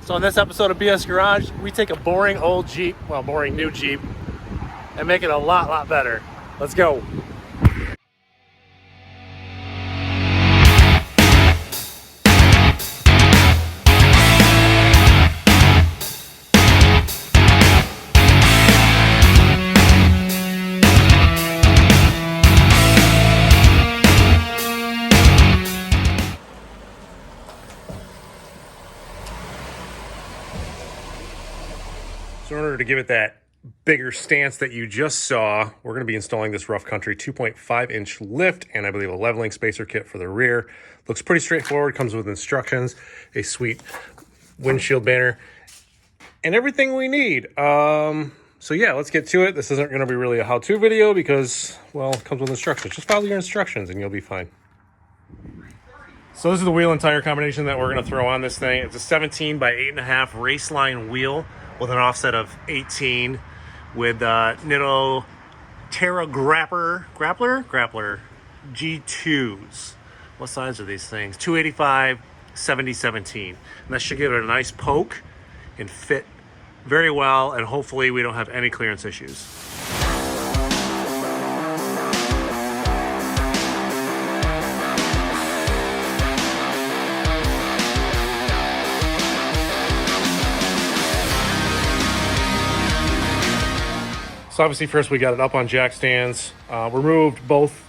So in this episode of BS Garage, we take a boring old Jeep, well, boring new Jeep, and make it a lot better. Let's go. So in order to give it that bigger stance that you just saw, we're going to be installing this Rough Country 2.5-inch lift and I believe a leveling spacer kit for the rear. Looks pretty straightforward, comes with instructions, a sweet windshield banner, and everything we need. So yeah, let's get to it. This isn't going to be really a how-to video because, well, it comes with instructions. Just follow your instructions and you'll be fine. So this is the wheel and tire combination that we're going to throw on this thing. It's a 17 by 8.5 Raceline wheel with an offset of 18 with Nitto Terra Grappler G2s. What size are these things? 285, 70, 17. And that should give it a nice poke and fit very well, and hopefully we don't have any clearance issues. So obviously first we got it up on jack stands, removed both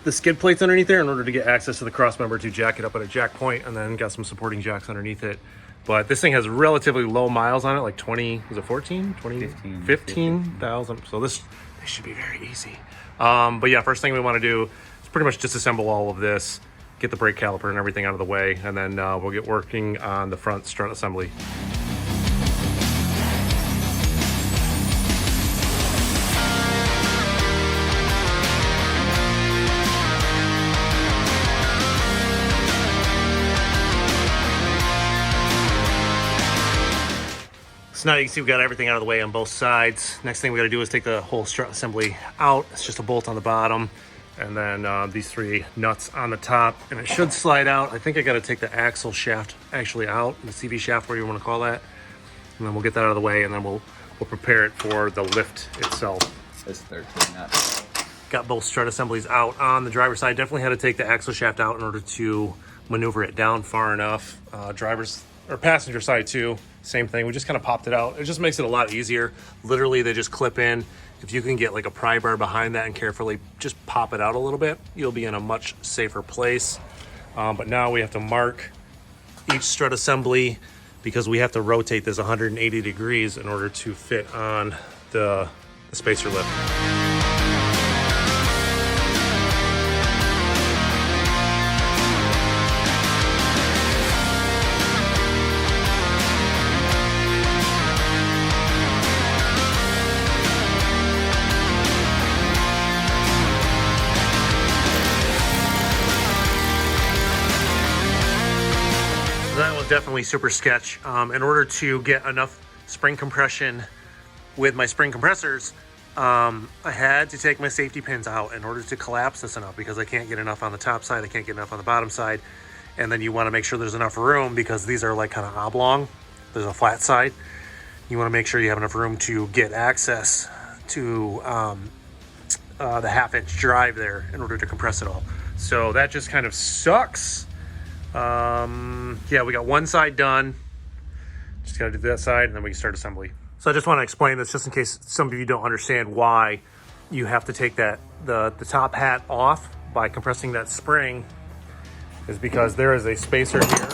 the skid plates underneath there in order to get access to the cross member to jack it up at a jack point, and then got some supporting jacks underneath it. But this thing has relatively low miles on it, like 20, was it 14? 20, 15,000. So this should be very easy. But yeah, first thing we want to do is pretty much disassemble all of this, get the brake caliper and everything out of the way, and then we'll get working on the front strut assembly. So now you can see we got everything out of the way on both sides. Next thing we got to do is take the whole strut assembly out. It's just a bolt on the bottom, and then these three nuts on the top, and it should slide out. I think I got to take the axle shaft actually out, the CV shaft, whatever you want to call that, and then we'll get that out of the way, and then we'll prepare it for the lift itself. It's 13 nuts. Got both strut assemblies out on the driver's side. Definitely had to take the axle shaft out in order to maneuver it down far enough. Passenger side too, same thing. We just kind of popped it out. It just makes it a lot easier. Literally, they just clip in. If you can get like a pry bar behind that and carefully just pop it out a little bit, you'll be in a much safer place. But now we have to mark each strut assembly because we have to rotate this 180 degrees in order to fit on the spacer lift. That was definitely super sketch. In order to get enough spring compression with my spring compressors, I had to take my safety pins out in order to collapse this enough because I can't get enough on the top side, I can't get enough on the bottom side. And then you want to make sure there's enough room because these are like kind of oblong. There's a flat side. You want to make sure you have enough room to get access to the half-inch drive there in order to compress it all. So that just kind of sucks. Yeah, we got one side done. Just got to do that side and then we can start assembly. So I just want to explain this just in case some of you don't understand why you have to take the top hat off by compressing that spring, is because there is a spacer here.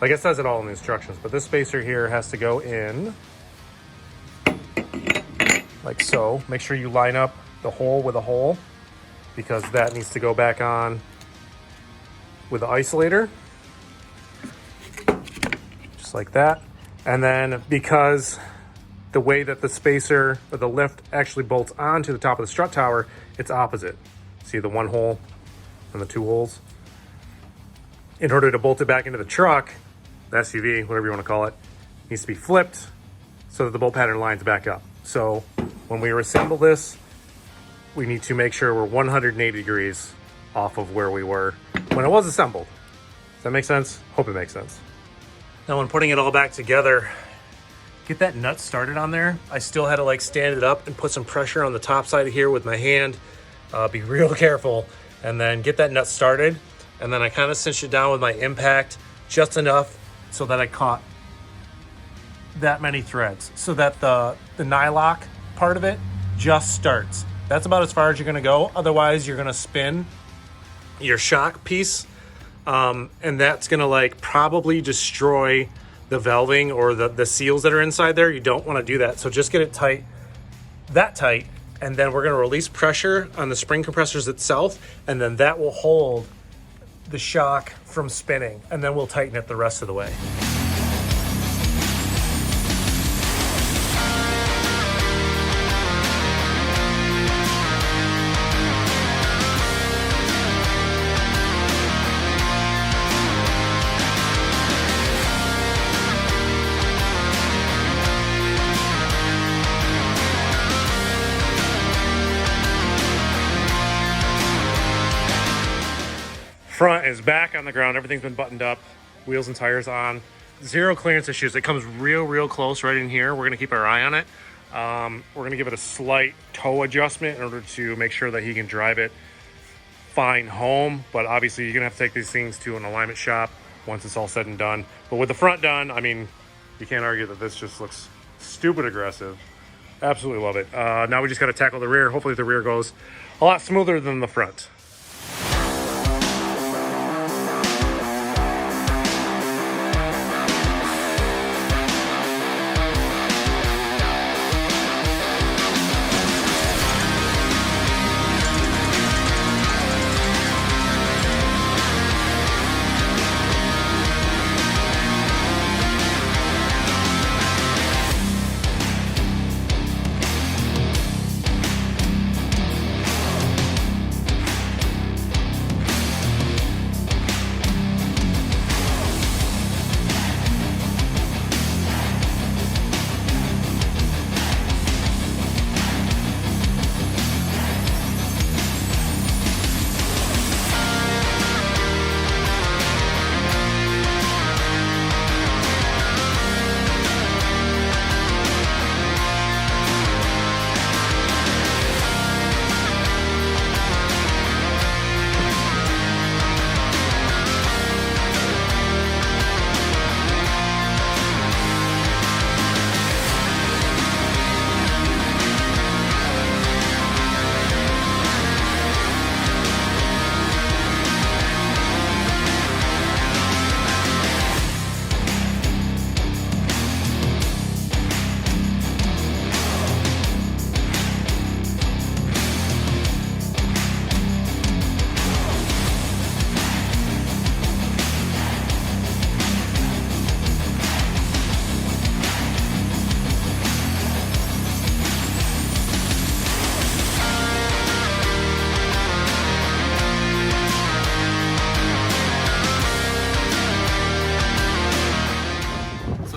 Like it says it all in the instructions, but this spacer here has to go in like so. Make sure you line up the hole with a hole because that needs to go back on with the isolator, just like that. And then because the way that the spacer or the lift actually bolts onto the top of the strut tower, it's opposite. See the one hole and the two holes? In order to bolt it back into the truck, the SUV, whatever you want to call it, needs to be flipped so that the bolt pattern lines back up. So when we assemble this, we need to make sure we're 180 degrees off of where we were when it was assembled. Does that make sense? Hope it makes sense. Now when putting it all back together, get that nut started on there. I still had to like stand it up and put some pressure on the top side of here with my hand. Be real careful, and then get that nut started. And then I kind of cinched it down with my impact just enough so that I caught that many threads, so that the nylock part of it just starts. That's about as far as you're gonna go. Otherwise, you're gonna spin your shock piece, and that's gonna like probably destroy the valving or the seals that are inside there. You don't wanna do that. So just get it tight, that tight, and then we're gonna release pressure on the spring compressors itself, and then that will hold the shock from spinning, and then we'll tighten it the rest of the way. Front is back on the ground. Everything's been buttoned up. Wheels and tires on. Zero clearance issues. It comes real close right in here. We're going to keep our eye on it. We're going to give it a slight toe adjustment in order to make sure that he can drive it fine home. But obviously, you're going to have to take these things to an alignment shop once it's all said and done. But with the front done, I mean, you can't argue that this just looks stupid aggressive. Absolutely love it. Now we just got to tackle the rear. Hopefully the rear goes a lot smoother than the front.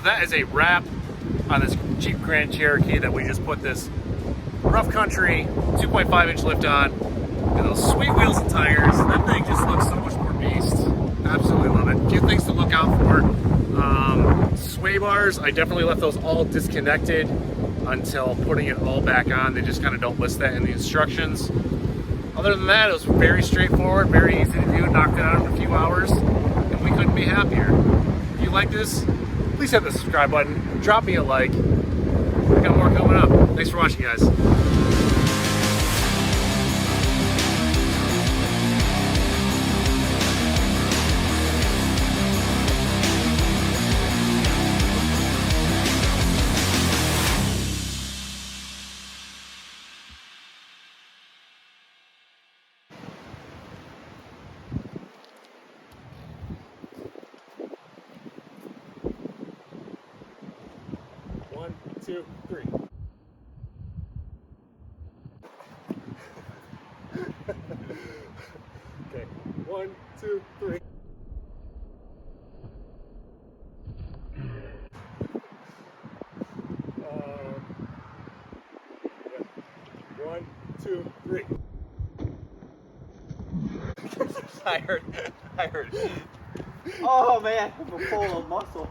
That is a wrap on this Jeep Grand Cherokee that we just put this rough country 2.5-inch lift on, and those sweet wheels and tires. That thing just looks so much more beast. Absolutely love it. A few things to look out for. Sway bars, I definitely left those all disconnected until putting it all back on. They just kind of don't list that in the instructions. Other than that, it was very straightforward, very easy to do. Knocked it out in a few hours, and we couldn't be happier. If you like this, please hit the subscribe button, drop me a like. We got more coming up. Thanks for watching, guys. One, two, three. Okay, 1, 2, 3. Yeah. 1, 2, 3. I heard. Oh man, I'm full of muscle.